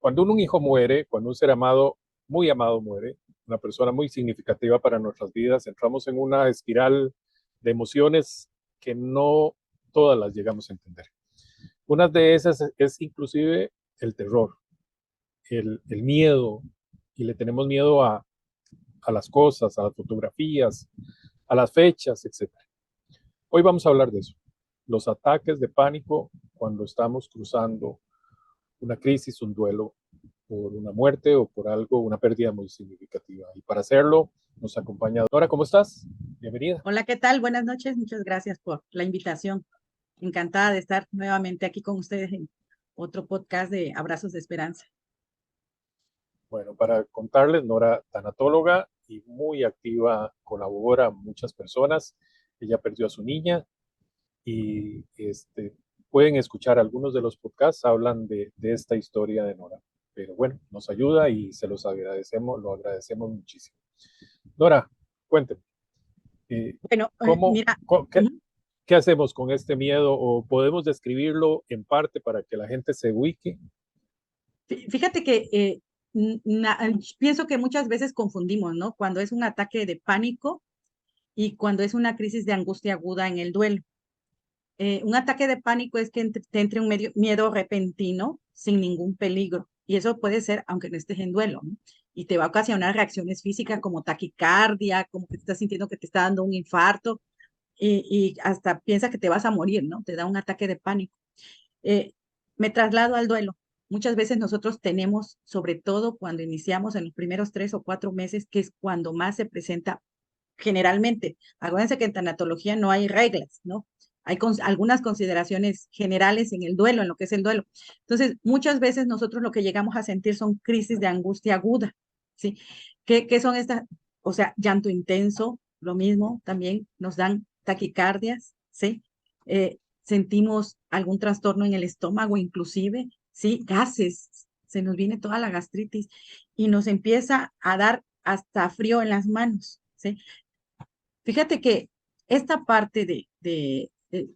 Cuando un hijo muere, cuando un ser amado, muy amado muere, una persona muy significativa para nuestras vidas, entramos en una espiral de emociones que no todas las llegamos a entender. Una de esas es inclusive el terror, el miedo, y le tenemos miedo a las cosas, a las fotografías, a las fechas, etcétera. Hoy vamos a hablar de eso, los ataques de pánico cuando estamos cruzando una crisis, un duelo por una muerte o por algo, una pérdida muy significativa. Y para hacerlo nos acompaña Dora. ¿Cómo estás? Bienvenida. Hola, ¿qué tal? Buenas noches. Muchas gracias por la invitación. Encantada de estar nuevamente aquí con ustedes en otro podcast de Abrazos de Esperanza. Bueno, para contarles, Nora, tanatóloga y muy activa, colabora a muchas personas. Ella perdió a su niña y pueden escuchar algunos de los podcasts, hablan de esta historia de Nora. Pero bueno, nos ayuda y se los agradecemos, lo agradecemos muchísimo. Nora, cuénteme, Bueno, ¿cómo, mira, qué, qué hacemos con este miedo o podemos describirlo en parte para que la gente se ubique? fíjate que pienso que muchas veces confundimos, ¿no? Cuando es un ataque de pánico y cuando es una crisis de angustia aguda en el duelo. Un ataque de pánico es que te entre un miedo repentino sin ningún peligro. Y eso puede ser aunque no estés en duelo, ¿no? Y te va a ocasionar reacciones físicas como taquicardia, como que te estás sintiendo que te está dando un infarto y hasta piensas que te vas a morir, ¿no? Te da un ataque de pánico. Eh, Me traslado al duelo. Muchas veces nosotros tenemos, sobre todo cuando iniciamos en los primeros 3 o 4 meses, que es cuando más se presenta generalmente. Acuérdense que en tanatología no hay reglas, ¿no? Hay algunas consideraciones generales en el duelo, en lo que es el duelo. Entonces, muchas veces nosotros lo que llegamos a sentir son crisis de angustia aguda, ¿sí? ¿Qué son estas? O sea, llanto intenso, lo mismo, también nos dan taquicardias, ¿sí? Sentimos algún trastorno en el estómago, inclusive, ¿sí? Gases, se nos viene toda la gastritis y nos empieza a dar hasta frío en las manos, ¿sí? Fíjate que esta parte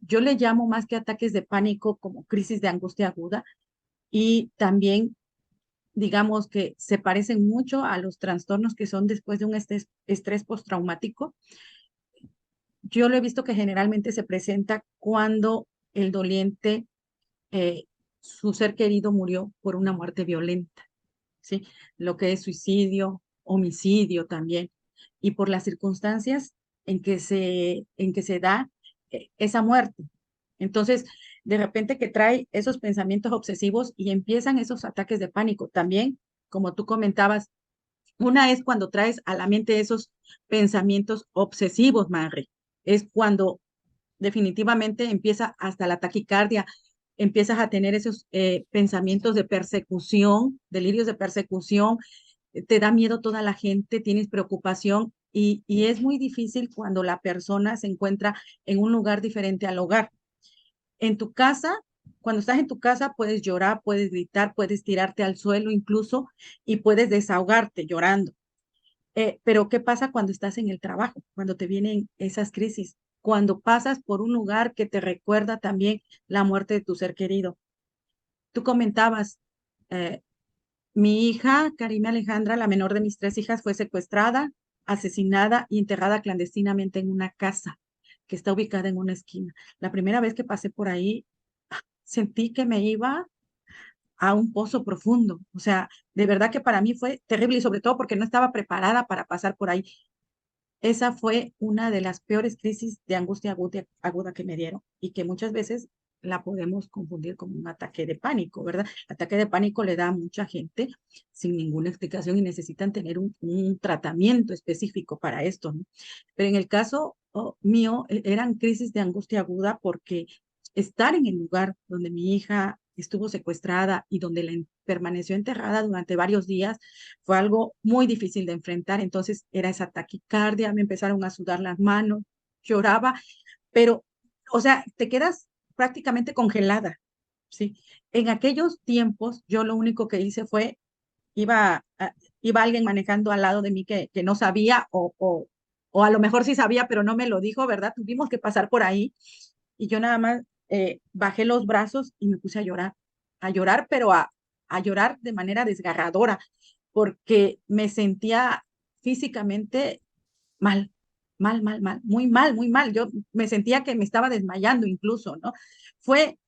yo le llamo más que ataques de pánico como crisis de angustia aguda y también digamos que se parecen mucho a los trastornos que son después de un estrés postraumático. Yo lo he visto que generalmente se presenta cuando el doliente, eh, su ser querido murió por una muerte violenta, ¿sí? Lo que es suicidio, homicidio también, y por las circunstancias en que se da esa muerte. Entonces, de repente que trae esos pensamientos obsesivos y empiezan esos ataques de pánico. También, como tú comentabas, una es cuando traes a la mente esos pensamientos obsesivos, Manri. Es cuando definitivamente empieza hasta la taquicardia, empiezas a tener esos pensamientos de persecución, delirios de persecución, te da miedo toda la gente, tienes preocupación y es muy difícil cuando la persona se encuentra en un lugar diferente al hogar. En tu casa, cuando estás en tu casa, puedes llorar, puedes gritar, puedes tirarte al suelo incluso y puedes desahogarte llorando. Pero ¿qué pasa cuando estás en el trabajo? Cuando te vienen esas crisis, cuando pasas por un lugar que te recuerda también la muerte de tu ser querido. Tú comentabas, eh, mi hija, Karina Alejandra, la menor de mis 3 hijas, fue secuestrada, asesinada y enterrada clandestinamente en una casa que está ubicada en una esquina. La primera vez que pasé por ahí, sentí que me iba a un pozo profundo. O sea, de verdad que para mí fue terrible y sobre todo porque no estaba preparada para pasar por ahí. Esa fue una de las peores crisis de angustia aguda que me dieron y que muchas veces la podemos confundir con un ataque de pánico, ¿verdad? El ataque de pánico le da a mucha gente sin ninguna explicación y necesitan tener un tratamiento específico para esto, ¿no? Pero en el caso mío, eran crisis de angustia aguda porque estar en el lugar donde mi hija estuvo secuestrada y donde permaneció enterrada durante varios días fue algo muy difícil de enfrentar. Entonces era esa taquicardia, me empezaron a sudar las manos, lloraba, pero, o sea, te quedas prácticamente congelada, ¿sí? En aquellos tiempos, yo lo único que hice fue, iba, iba alguien manejando al lado de mí que no sabía o a lo mejor sí sabía, pero no me lo dijo, ¿verdad? Tuvimos que pasar por ahí y yo nada más bajé los brazos y me puse a llorar, pero a llorar de manera desgarradora, porque me sentía físicamente mal, muy mal, muy mal. Yo me sentía que me estaba desmayando incluso, ¿no? Fue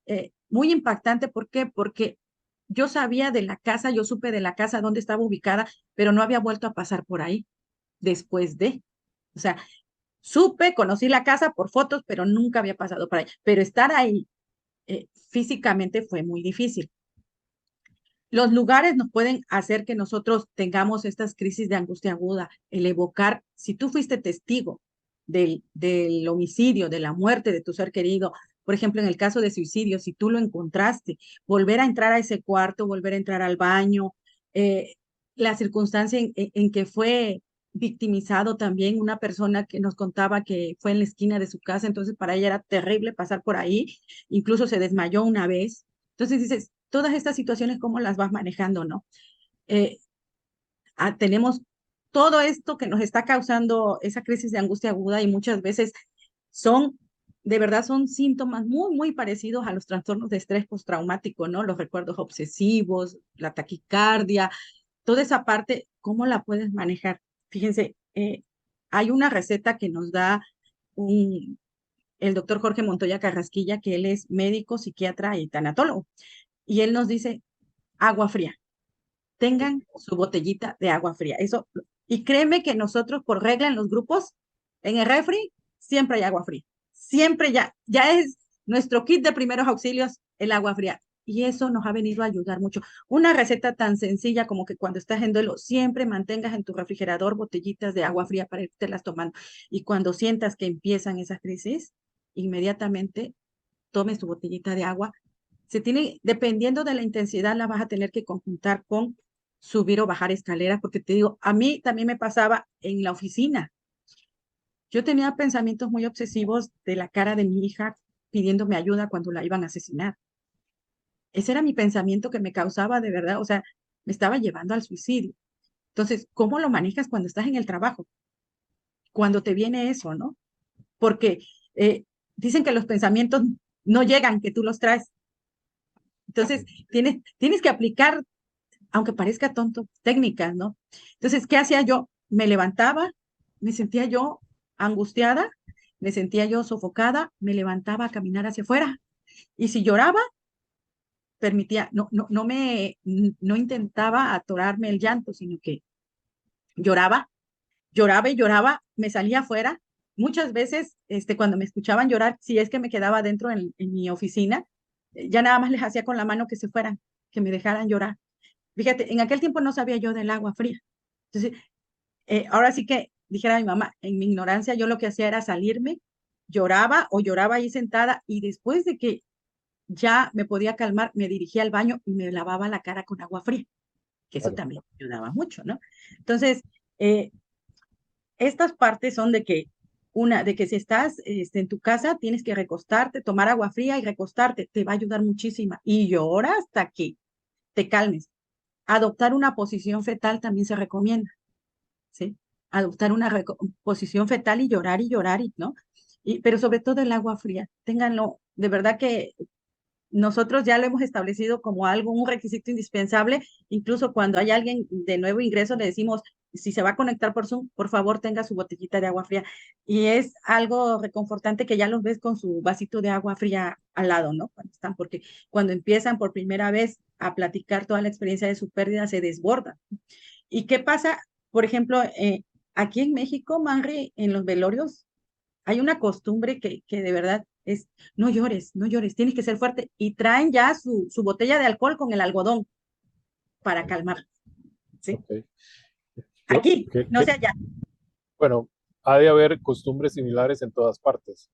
muy impactante. ¿Por qué? Porque yo sabía de la casa, yo supe de la casa dónde estaba ubicada, pero no había vuelto a pasar por ahí después de. O sea, supe, conocí la casa por fotos, pero nunca había pasado por ahí. Pero estar ahí físicamente fue muy difícil. Los lugares nos pueden hacer que nosotros tengamos estas crisis de angustia aguda, el evocar, si tú fuiste testigo del homicidio, de la muerte de tu ser querido, por ejemplo, en el caso de suicidio, si tú lo encontraste, volver a entrar a ese cuarto, volver a entrar al baño, eh, la circunstancia en que fue victimizado también una persona que nos contaba que fue en la esquina de su casa, entonces para ella era terrible pasar por ahí, incluso se desmayó una vez. Entonces dices, todas estas situaciones, ¿cómo las vas manejando, no? Eh, tenemos todo esto que nos está causando esa crisis de angustia aguda y muchas veces son, de verdad, son síntomas muy parecidos a los trastornos de estrés postraumático, ¿no? Los recuerdos obsesivos, la taquicardia, toda esa parte, ¿cómo la puedes manejar? Fíjense, hay una receta que nos da un, el doctor Jorge Montoya Carrasquilla, que él es médico, psiquiatra y tanatólogo, y él nos dice agua fría. Tengan su botellita de agua fría. Eso, y créeme que nosotros por regla en los grupos, en el refri, siempre hay agua fría. Siempre ya es nuestro kit de primeros auxilios el agua fría. Y eso nos ha venido a ayudar mucho. Una receta tan sencilla como que cuando estás en duelo, siempre mantengas en tu refrigerador botellitas de agua fría para irte las tomando. Y cuando sientas que empiezan esas crisis, inmediatamente tomes tu botellita de agua. Se tiene, dependiendo de la intensidad, la vas a tener que conjuntar con subir o bajar escaleras, porque te digo, a mí también me pasaba en la oficina. Yo tenía pensamientos muy obsesivos de la cara de mi hija pidiéndome ayuda cuando la iban a asesinar. Ese era mi pensamiento que me causaba de verdad, o sea, me estaba llevando al suicidio. Entonces, ¿cómo lo manejas cuando estás en el trabajo? Cuando te viene eso, ¿no? Porque eh, dicen que los pensamientos no llegan, que tú los traes. Entonces, tienes que aplicar, aunque parezca tonto, técnicas, ¿no? Entonces, ¿qué hacía yo? Me levantaba, me sentía yo angustiada, me sentía yo sofocada, me levantaba a caminar hacia afuera. Y si lloraba, permitía, no intentaba atorarme el llanto, sino que lloraba, lloraba y lloraba, me salía afuera. Muchas veces, cuando me escuchaban llorar, si es que me quedaba dentro en mi oficina, ya nada más les hacía con la mano que se fueran, que me dejaran llorar. Fíjate, en aquel tiempo no sabía yo del agua fría. Entonces, ahora sí que dijera mi mamá, en mi ignorancia yo lo que hacía era salirme, lloraba o lloraba ahí sentada y después de que ya me podía calmar, me dirigía al baño y me lavaba la cara con agua fría, que eso Claro. también ayudaba mucho, ¿no? Entonces, eh, estas partes son de que de que si estás en tu casa, tienes que recostarte, tomar agua fría y recostarte, te va a ayudar muchísimo. Y llora hasta que te calmes. Adoptar una posición fetal también se recomienda, ¿sí? Adoptar una posición fetal y llorar, ¿no? Pero sobre todo el agua fría, ténganlo, de verdad que nosotros ya lo hemos establecido como algo, un requisito indispensable, incluso cuando hay alguien de nuevo ingreso, le decimos, si se va a conectar por Zoom, por favor tenga su botellita de agua fría. Y es algo reconfortante que ya los ves con su vasito de agua fría al lado, ¿no? Cuando están, porque cuando empiezan por primera vez a platicar toda la experiencia de su pérdida, se desborda. ¿Y qué pasa? Por ejemplo, aquí en México, Manri, en los velorios, hay una costumbre que de verdad es, no llores, no llores, tienes que ser fuerte. Y traen ya su botella de alcohol con el algodón para calmar, ¿sí? Ok. Yo, Aquí, no sé allá. bueno, ha de haber costumbres similares en todas partes,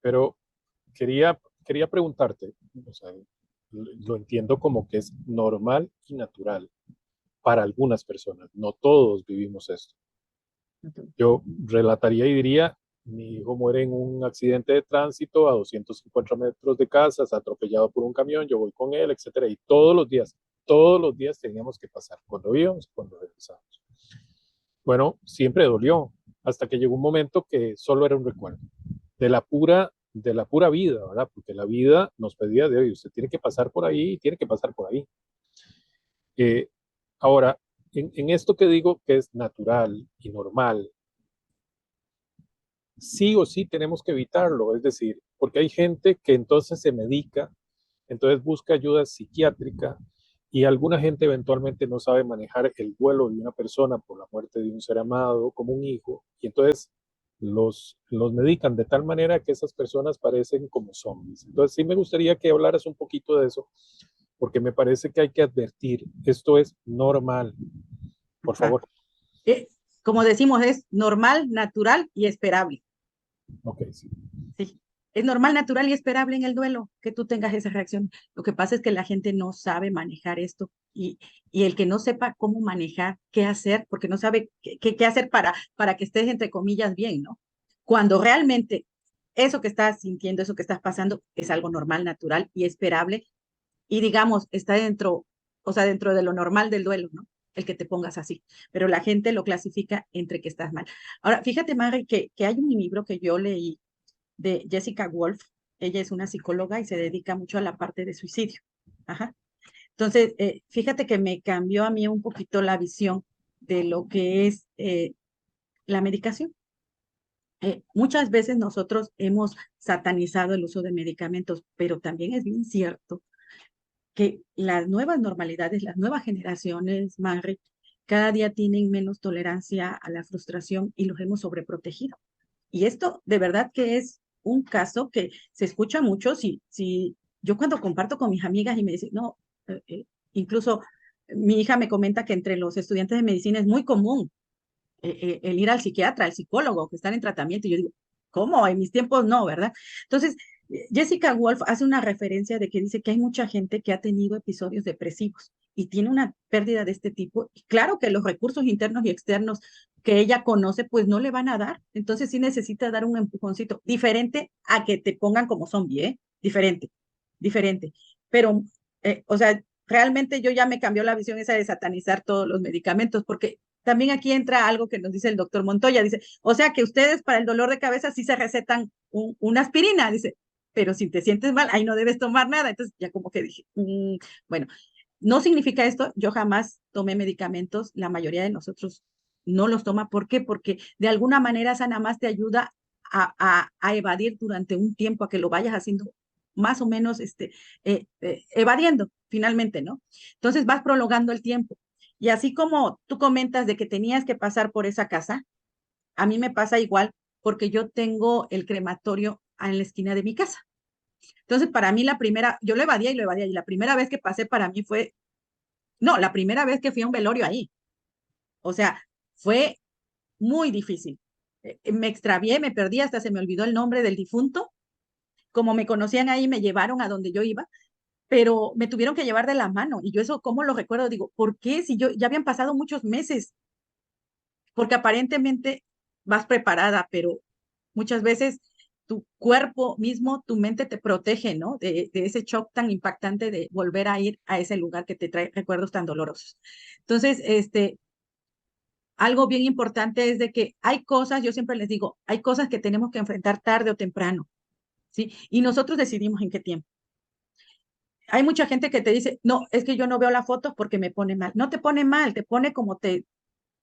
pero quería preguntarte, o sea, lo entiendo como que es normal y natural para algunas personas, no todos vivimos esto. Yo relataría y diría, mi hijo muere en un accidente de tránsito a 250 metros de casa, se ha atropellado por un camión, yo voy con él, etcétera, y todos los días teníamos que pasar, cuando íbamos, cuando regresábamos. Bueno, siempre dolió, hasta que llegó un momento que solo era un recuerdo de la pura vida, ¿verdad? Porque la vida nos pedía de hoy, usted tiene que pasar por ahí, tiene que pasar por ahí. Eh, Ahora, en esto que digo que es natural y normal, sí o sí tenemos que evitarlo, es decir, porque hay gente que entonces se medica, entonces busca ayuda psiquiátrica y alguna gente eventualmente no sabe manejar el duelo de una persona por la muerte de un ser amado, como un hijo, y entonces los medican de tal manera que esas personas parecen como zombies. Entonces sí me gustaría que hablaras un poquito de eso, porque me parece que hay que advertir, esto es normal, por Ah, favor. eh, como decimos, es normal, natural y esperable. Ok, sí. Sí, es normal, natural y esperable en el duelo que tú tengas esa reacción. Lo que pasa es que la gente no sabe manejar esto y el que no sepa cómo manejar, qué hacer, porque no sabe qué hacer para que estés, entre comillas, bien, ¿no? Cuando realmente eso que estás sintiendo, eso que estás pasando, es algo normal, natural y esperable y digamos, está dentro, o sea, dentro de lo normal del duelo, ¿no? El que te pongas así, pero la gente lo clasifica entre que estás mal. Ahora, fíjate, Mari, que hay un libro que yo leí de Jessica Wolf. Ella es una psicóloga y se dedica mucho a la parte de suicidio. Ajá. Entonces, fíjate que me cambió a mí un poquito la visión de lo que es la medicación. Muchas veces nosotros hemos satanizado el uso de medicamentos, pero también es bien cierto que las nuevas normalidades, las nuevas generaciones, Mari, cada día tienen menos tolerancia a la frustración y los hemos sobreprotegido. Y esto de verdad que es un caso que se escucha mucho. Si yo cuando comparto con mis amigas y me dicen, no, incluso mi hija me comenta que entre los estudiantes de medicina es muy común el ir al psiquiatra, al psicólogo, que están en tratamiento. Y yo digo, ¿cómo? En mis tiempos no, ¿verdad? Entonces, Jessica Wolf hace una referencia de que dice que hay mucha gente que ha tenido episodios depresivos y tiene una pérdida de este tipo. Y claro que los recursos internos y externos que ella conoce, pues no le van a dar. Entonces sí necesita dar un empujoncito diferente a que te pongan como zombie, ¿eh? Diferente, diferente. Pero, o sea, realmente yo ya me cambió la visión esa de satanizar todos los medicamentos, porque también aquí entra algo que nos dice el doctor Montoya, dice, o sea que ustedes para el dolor de cabeza sí se recetan una aspirina, dice, pero si te sientes mal, ahí no debes tomar nada. Entonces ya como que dije, bueno, no significa esto, yo jamás tomé medicamentos, la mayoría de nosotros no los toma. ¿Por qué? Porque de alguna manera esa nada más te ayuda a evadir durante un tiempo, a que lo vayas haciendo más o menos evadiendo finalmente, ¿no? Entonces vas prolongando el tiempo. Y así como tú comentas de que tenías que pasar por esa casa, a mí me pasa igual porque yo tengo el crematorio en la esquina de mi casa. Entonces, para mí la primera, yo lo evadía y lo evadía, y la primera vez que pasé para mí fue, no, la primera vez que fui a un velorio ahí. O sea, fue muy difícil. Me extravié, me perdí, hasta se me olvidó el nombre del difunto. Como me conocían ahí, me llevaron a donde yo iba, pero me tuvieron que llevar de la mano. Y yo eso, ¿cómo lo recuerdo? Digo, ¿por qué? Si yo ya habían pasado muchos meses, porque aparentemente vas preparada, pero muchas veces tu cuerpo mismo, tu mente te protege, ¿no? De ese shock tan impactante de volver a ir a ese lugar que te trae recuerdos tan dolorosos. Entonces, algo bien importante es de que hay cosas, yo siempre les digo, hay cosas que tenemos que enfrentar tarde o temprano, ¿sí? Y nosotros decidimos en qué tiempo. Hay mucha gente que te dice, no, es que yo no veo la foto porque me pone mal. No te pone mal, te pone como te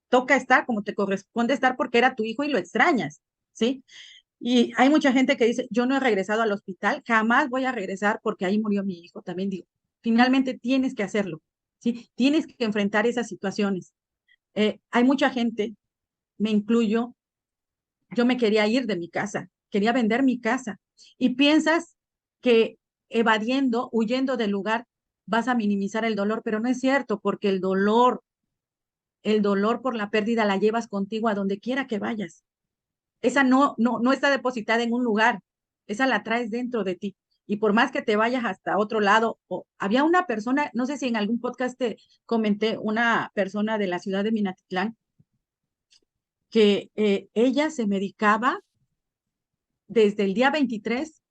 toca estar, como te corresponde estar porque era tu hijo y lo extrañas, ¿sí? Y hay mucha gente que dice, yo no he regresado al hospital, jamás voy a regresar porque ahí murió mi hijo. También digo, finalmente tienes que hacerlo, ¿sí? Tienes que enfrentar esas situaciones. Hay mucha gente, me incluyo, yo me quería ir de mi casa, quería vender mi casa. Y piensas que evadiendo, huyendo del lugar, vas a minimizar el dolor, pero no es cierto, porque el dolor por la pérdida la llevas contigo a donde quiera que vayas. Esa no está depositada en un lugar, esa la traes dentro de ti. Y por más que te vayas hasta otro lado, había una persona, no sé si en algún podcast te comenté, una persona de la ciudad de Minatitlán, que ella se medicaba desde el día 23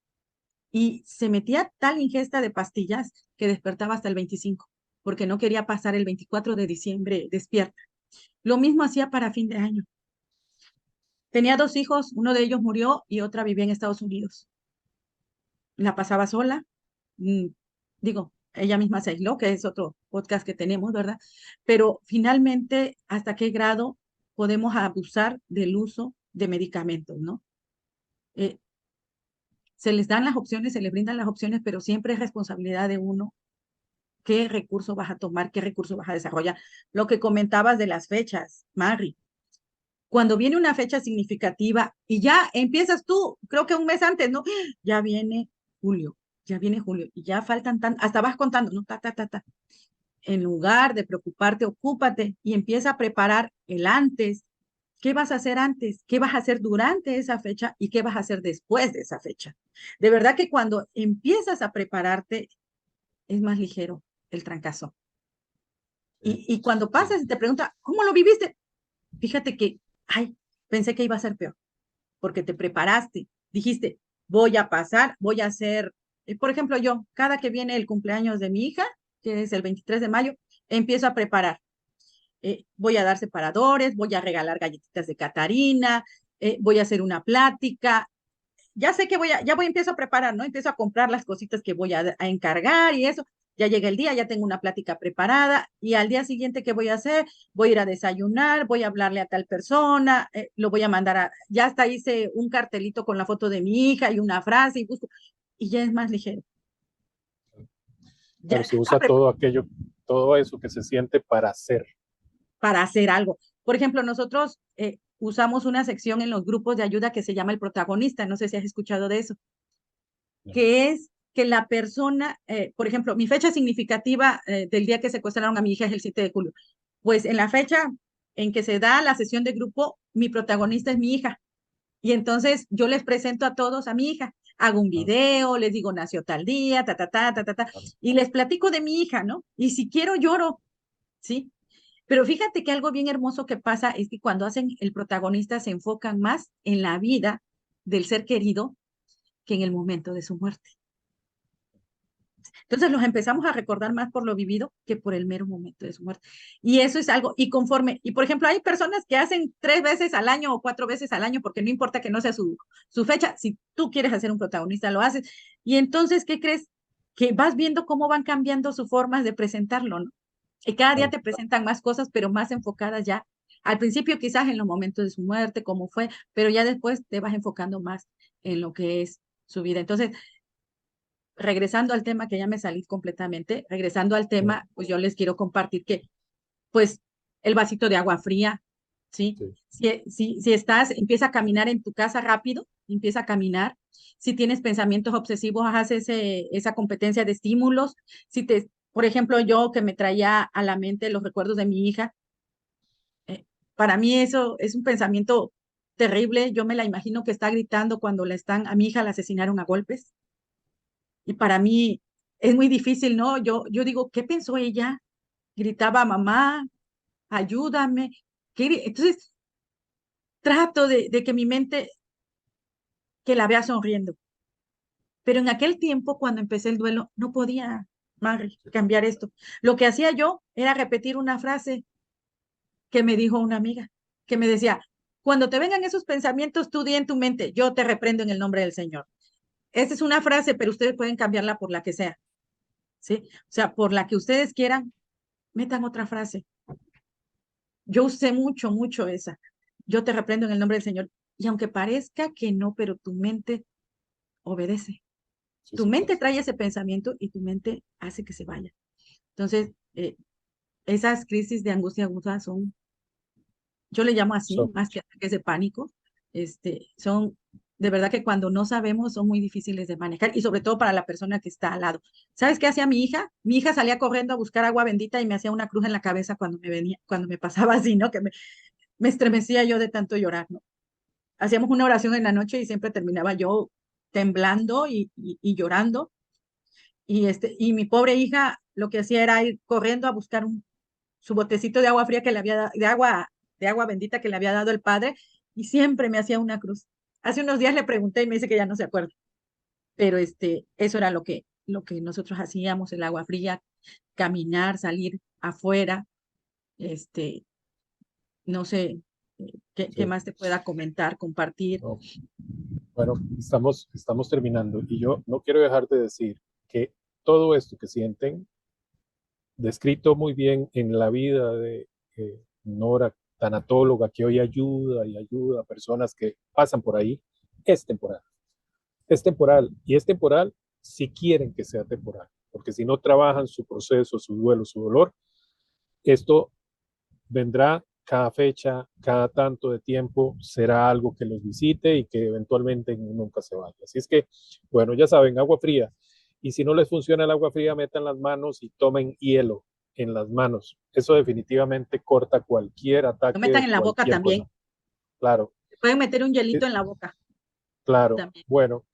y se metía tal ingesta de pastillas que despertaba hasta el 25, porque no quería pasar el 24 de diciembre despierta. Lo mismo hacía para fin de año. Tenía dos hijos, uno de ellos murió y otra vivía en Estados Unidos. La pasaba sola. mm, Digo, ella misma se aisló, que es otro podcast que tenemos, ¿verdad? Pero finalmente, ¿hasta qué grado podemos abusar del uso de medicamentos, ¿no? Eh, Se les dan las opciones, se les brindan las opciones, pero siempre es responsabilidad de uno qué recurso vas a tomar, qué recurso vas a desarrollar. Lo que comentabas de las fechas, Mari, cuando viene una fecha significativa y ya empiezas tú, creo que un mes antes, ¿no? Julio, ya viene julio y ya faltan hasta vas contando, ¿no? Ta, ta, ta, ta. En lugar de preocuparte, ocúpate y empieza a preparar el antes. ¿Qué vas a hacer antes? ¿Qué vas a hacer durante esa fecha? ¿Y qué vas a hacer después de esa fecha? De verdad que cuando empiezas a prepararte, es más ligero el trancazo. Y cuando pasas y te pregunta, ¿cómo lo viviste? Fíjate que, ay, pensé que iba a ser peor, porque te preparaste, dijiste, voy a pasar, voy a hacer, por ejemplo, yo, cada que viene el cumpleaños de mi hija, que es el 23 de mayo, empiezo a preparar. Voy a dar separadores, voy a regalar galletitas de Catarina, voy a hacer una plática. Ya sé que ya empiezo a preparar, ¿no? Empiezo a comprar las cositas que voy a encargar y eso. Ya llega el día, ya tengo una plática preparada y al día siguiente, ¿qué voy a hacer? Voy a ir a desayunar, voy a hablarle a tal persona, lo voy a mandar ya hasta hice un cartelito con la foto de mi hija y una frase y busco, y ya es más ligero. Claro, Ya, se usa todo aquello, todo eso que se siente para hacer algo. Por ejemplo, nosotros usamos una sección en los grupos de ayuda que se llama el protagonista, no sé si has escuchado de eso, que es que la persona, por ejemplo, mi fecha significativa del día que secuestraron a mi hija es el 7 de julio. Pues en la fecha en que se da la sesión de grupo, mi protagonista es mi hija. Y entonces yo les presento a todos a mi hija. Hago un video, les digo, nació tal día, ta, ta, ta, ta, ta, ta, y les platico de mi hija, ¿no? Y si quiero lloro, ¿sí? Pero fíjate que algo bien hermoso que pasa es que cuando hacen el protagonista se enfocan más en la vida del ser querido que en el momento de su muerte. Entonces los empezamos a recordar más por lo vivido que por el mero momento de su muerte. Y eso es algo, y por ejemplo, hay personas que hacen 3 veces al año o 4 veces al año, porque no importa que no sea su fecha, si tú quieres hacer un protagonista, lo haces. Y entonces, ¿qué crees? Que vas viendo cómo van cambiando sus formas de presentarlo, ¿no? Y cada día te presentan más cosas, pero más enfocadas ya. Al principio quizás en los momentos de su muerte, cómo fue, pero ya después te vas enfocando más en lo que es su vida. Entonces, regresando al tema, que ya me salí completamente, regresando al tema, pues yo les quiero compartir que, pues, el vasito de agua fría, ¿sí? Sí. Si estás, empieza a caminar en tu casa rápido, empieza a caminar. Si tienes pensamientos obsesivos, haz esa competencia de estímulos. Por ejemplo, yo que me traía a la mente los recuerdos de mi hija, para mí eso es un pensamiento terrible. Yo me la imagino que está gritando cuando a mi hija la asesinaron a golpes. Y para mí es muy difícil, ¿no? Yo digo, ¿qué pensó ella? Gritaba, mamá, ayúdame. Entonces, trato de que mi mente, que la vea sonriendo. Pero en aquel tiempo, cuando empecé el duelo, no podía, Mari, cambiar esto. Lo que hacía yo era repetir una frase que me dijo una amiga, que me decía, cuando te vengan esos pensamientos, tú di en tu mente, yo te reprendo en el nombre del Señor. Esa es una frase, pero ustedes pueden cambiarla por la que sea, ¿sí? O sea, por la que ustedes quieran, metan otra frase. Yo usé mucho, mucho esa. Yo te reprendo en el nombre del Señor. Y aunque parezca que no, pero tu mente obedece. Sí, Tu sí, mente trae ese pensamiento y tu mente hace que se vaya. Entonces, esas crisis de angustia aguda son, yo le llamo así, so, más que ataques de pánico, son de verdad que cuando no sabemos son muy difíciles de manejar y sobre todo para la persona que está al lado. ¿Sabes qué hacía mi hija? Mi hija salía corriendo a buscar agua bendita y me hacía una cruz en la cabeza cuando me pasaba así, ¿no? Que me estremecía yo de tanto llorar, ¿no? Hacíamos una oración en la noche y siempre terminaba yo temblando y llorando. Y mi pobre hija lo que hacía era ir corriendo a buscar su botecito de agua fría que le había dado, de agua bendita que le había dado el padre, y siempre me hacía una cruz. Hace unos días le pregunté y me dice que ya no se acuerda, pero eso era lo que nosotros hacíamos, el agua fría, caminar, salir afuera, este, no sé, qué sí. más te pueda comentar, compartir. No. Bueno, estamos terminando y yo no quiero dejar de decir que todo esto que sienten, descrito muy bien en la vida de Nora, tanatóloga, que hoy ayuda y ayuda a personas que pasan por ahí, es temporal. Es temporal y es temporal si quieren que sea temporal, porque si no trabajan su proceso, su duelo, su dolor, esto vendrá cada fecha, cada tanto de tiempo, será algo que los visite y que eventualmente nunca se vaya. Así es que, bueno, ya saben, agua fría. Y si no les funciona el agua fría, metan las manos y tomen hielo en las manos. Eso definitivamente corta cualquier Lo ataque metan de en la boca cualquier cosa. también. Claro, Pueden meter un eh, hielito en la boca claro. también. Bueno,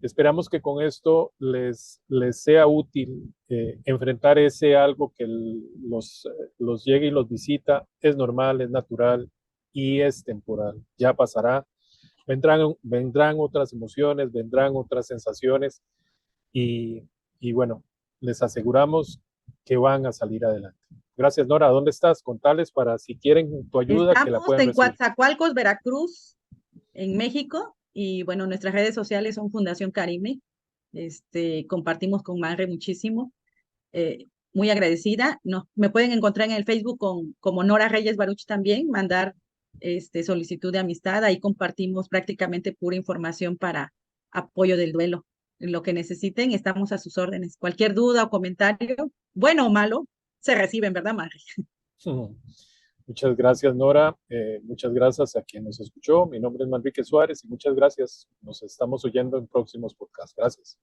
esperamos que con esto les sea útil enfrentar ese algo que los llegue y los visita. Es normal, es natural y es temporal. Ya pasará. Vendrán otras emociones, vendrán otras sensaciones y, y bueno, les aseguramos que van a salir adelante. Gracias, Nora. ¿Dónde estás? Contales para si quieren tu ayuda que la Estamos puedan en recibir. Coatzacoalcos, Veracruz, en México, y bueno, nuestras redes sociales son Fundación Carime. Compartimos con Manre muchísimo. Muy agradecida. Me pueden encontrar en el Facebook como Nora Reyes Baruch también, mandar solicitud de amistad. Ahí compartimos prácticamente pura información para apoyo del duelo. En lo que necesiten, estamos a sus órdenes. Cualquier duda o comentario, bueno o malo, se reciben, ¿verdad, Manre? Muchas gracias, Nora. Muchas gracias a quien nos escuchó. Mi nombre es Manrique Suárez y muchas gracias. Nos estamos oyendo en próximos podcasts. Gracias.